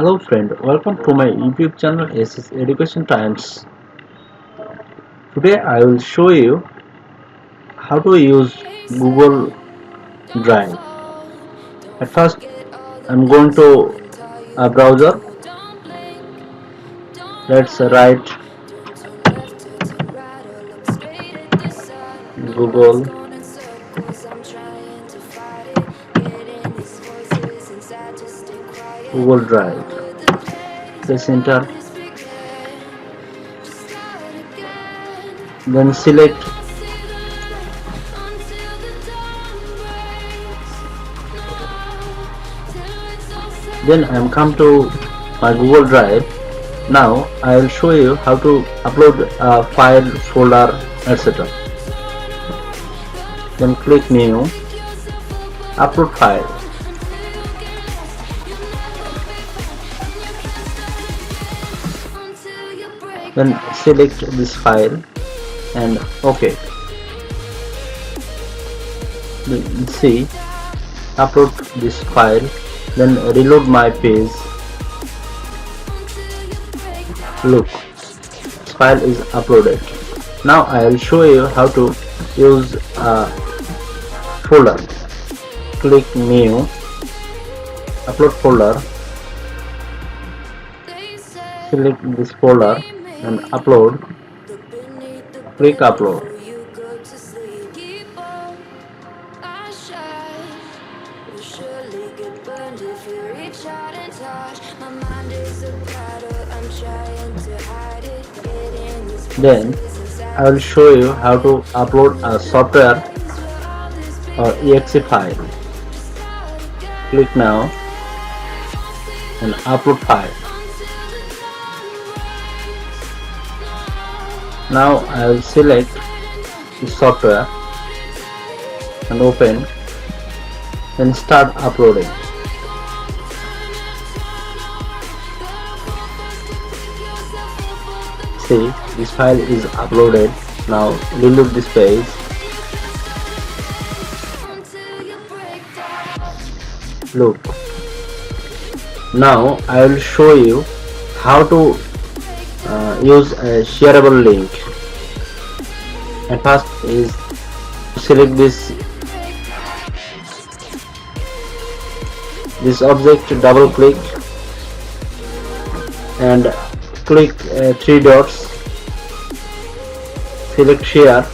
Hello friend, welcome to my YouTube channel SS Education Times. Today I will show you how to use Google Drive. At first I'm going to a browser. Let's write Google Drive. Press enter. Then select Then I am come to my Google Drive. Now I will show you how to upload a file, folder, etc. Then click new, upload file. Then select this file and OK. Then see, upload this file. Then reload my page. Look, this file is uploaded. Now I will show you how to use a folder. Click new, upload folder. Select this folder and upload. Click upload. Then I will show you how to upload a software or exe file. Click now and upload file. Now I will select the software and open, then start uploading. See, this file is uploaded. Now reload this page. Look, now I will show you how to use a shareable link. At first is select this object, double click and click three dots, select share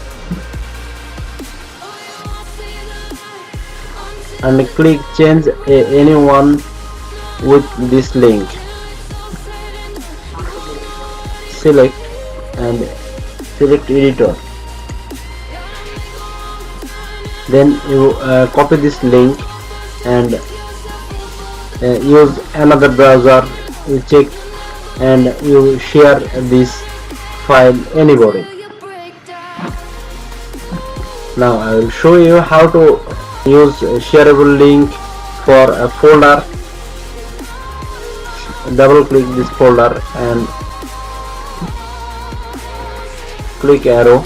and click change anyone with this link. Select and select editor. Then you copy this link and use another browser. You check and you share this file anybody. Now I will show you how to use a shareable link for a folder. Double click this folder and click arrow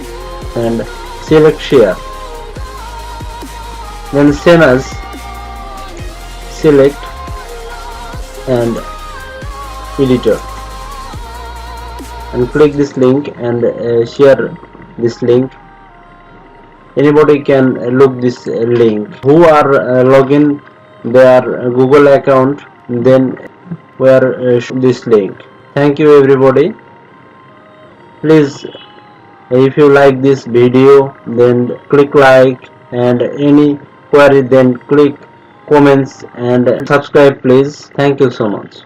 and select share. Then same as select and editor and click this link and share this link. Anybody can look this link who are login their Google account, then where this link. Thank you everybody. Please, if you like this video, then click like, and any query then click comments and subscribe please. Thank you so much.